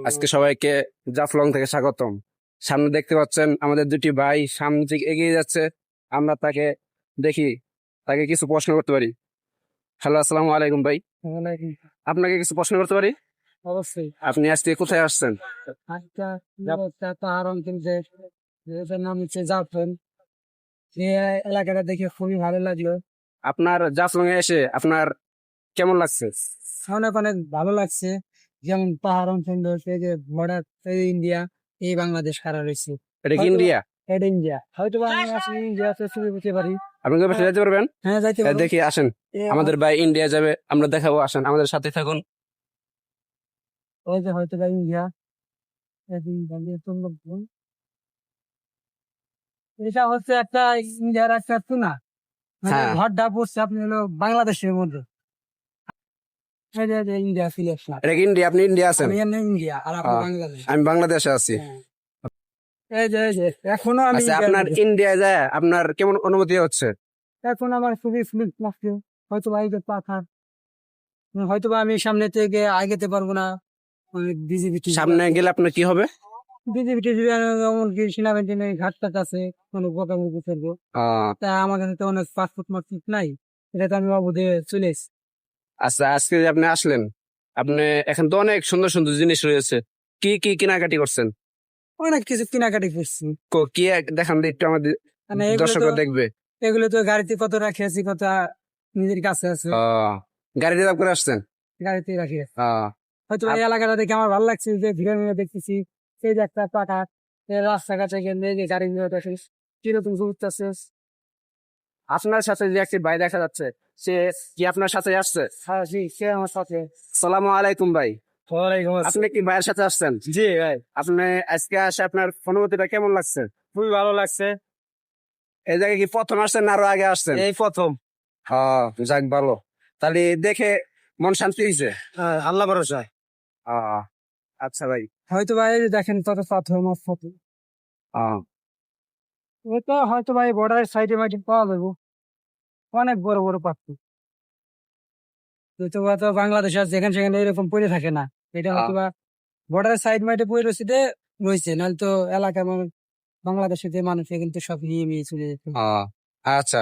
আজকে সবাইকে জাফলং থেকে স্বাগতম। সামনে দেখতে পাচ্ছেন আমাদের দুটি ভাই সামনে থেকে এগিয়ে যাচ্ছে। আমরা তাকে দেখি, তাকে কিছু প্রশ্ন করতে পারি। হ্যালো, আসসালামু আলাইকুম ভাই। আপনাকে কিছু প্রশ্ন করতে পারি? অবশ্যই। আপনি আজকে কোথায় আসছেন? পাহাড় অঞ্চল যে যেটার নাম হচ্ছে জাফলং, এই এলাকাটা দেখে খুবই ভালো লাগলো। আপনার জাফলং এ এসে আপনার কেমন লাগছে? অনেক অনেক ভালো লাগছে। যেমন পাহাড় অঞ্চল রয়েছে, যে বর্ডার ইন্ডিয়া এই বাংলাদেশ খাড়া রয়েছে। এটা কি হয়তো ইন্ডিয়া? এটা ইন্ডিয়া, হয়তো বা আমি আসলে ইন্ডিয়াতে ছবি করতে পারি। আপনি কি পাশে যেতে পারবেন? হ্যাঁ, যাইতে পারবো। দেখি আসেন, আমাদের ভাই ইন্ডিয়া যাবে, আমরা দেখাবো। আসেন আমাদের সাথে থাকুন। ওই যে হয়তো বা ইন্ডিয়া, এটা হচ্ছে একটা ইন্ডিয়ার একটা টুনা, মানে হ্যাঁ, ঘরটা পড়ছে আপনি হলো বাংলাদেশের মধ্যে। এই যে ইন্ডিয়া সিলেকশন, এটা কি ইন্ডিয়া? আপনি ইন্ডিয়া আছেন? আমি এমনি ইন্ডিয়া আর আপনি আহ, বাংলাদেশ। আমি বাংলাদেশে আছি। হ্যাঁ। এই যে এখনো আমি আচ্ছা, ইন্ডিয়ার আপনার মধ্যে। ইন্ডিয়া যায় আপনার কেমন অনুভূতি হচ্ছে? এখন আমার খুবই ফিলিংস লাগছে। হয়তো বা এই যে পাখার, হয়তো বা আমি সামনে থেকে আগেতে পারবো না। অনেক বিজিবিটি সামনে গেলে আপনার কি হবে? বিজিবিটি এমনকি সেনাবাহিনী ঘাটটাট আছে, কোনো বকাবকি করবো। আহ, তা আমার কাছে তো অনেক পাসপোর্ট মাসপোর্ট নাই, এটা তো আমি অবধি চলে এসেছি। আচ্ছা, আজকে যে আপনি আসলেন, আপনি এখন তো অনেক সুন্দর সুন্দর জিনিস রয়েছে। কি কি কেনাকাটি করছেন? অনেক কিছু কেনাকাটি করছি। কি দেখান তো একটু, আমাদের মানে দর্শকরা দেখবে। এগুলো তো গাড়িতে কত রাখি আছি, কত নিজের কাছে আছে, আহ গাড়ি রিজার্ভ করে আসছেন? গাড়িতে রাখি আছি। আহ হয়তো এই আপ- এলাকাটা দেখে আমার ভালো লাগছে, যে ভিড়ে ভিড়ে দেখতেছি। এই যে একটা পাকা রাস্তাঘাটে গেলে যে গাড়ি নিয়ে দেখিস কিরকম ঘুরতেছে। আপনার সাথে যে একটি ভাই দেখা যাচ্ছে, সে কি আপনার সাথে আসছে? হ্যাঁ জি, সে আমার সাথে। সালামু আলাইকুম ভাই। ওয়ালাইকুম আপনি কি ভাইয়ের সাথে আসছেন? জি ভাই, আপনি আজকে আসে আপনার অনুভূতিটা কেমন লাগছে? খুবই ভালো লাগছে। এই জায়গায় কি প্রথম আসছেন না আরো আগে আসছেন? এই প্রথম। যাক ভালো। তাহলে দেখে মন শান্তি হয়েছে। আল্লাহ ভরসা। আহ আচ্ছা ভাই। হয়তো ভাই দেখেন কত পাথর মাছ ফটো, আহ ওইটা হয়তো ভাই বর্ডারের সাইডে মাইডে পাওয়া যাবো, অনেক বড় বড় পাথর। হয়তো বা তো বাংলাদেশ আর যেখানে সেখানে এরকম পড়ে থাকে না, এটা হয়তো আহ বা বর্ডারের সাইড মাইডে পড়ে রয়েছে রয়েছে, নাহলে তো এলাকার মানুষ, বাংলাদেশের যে মানুষ কিন্তু সব নিয়ে নিয়ে চলে যেত। আচ্ছা।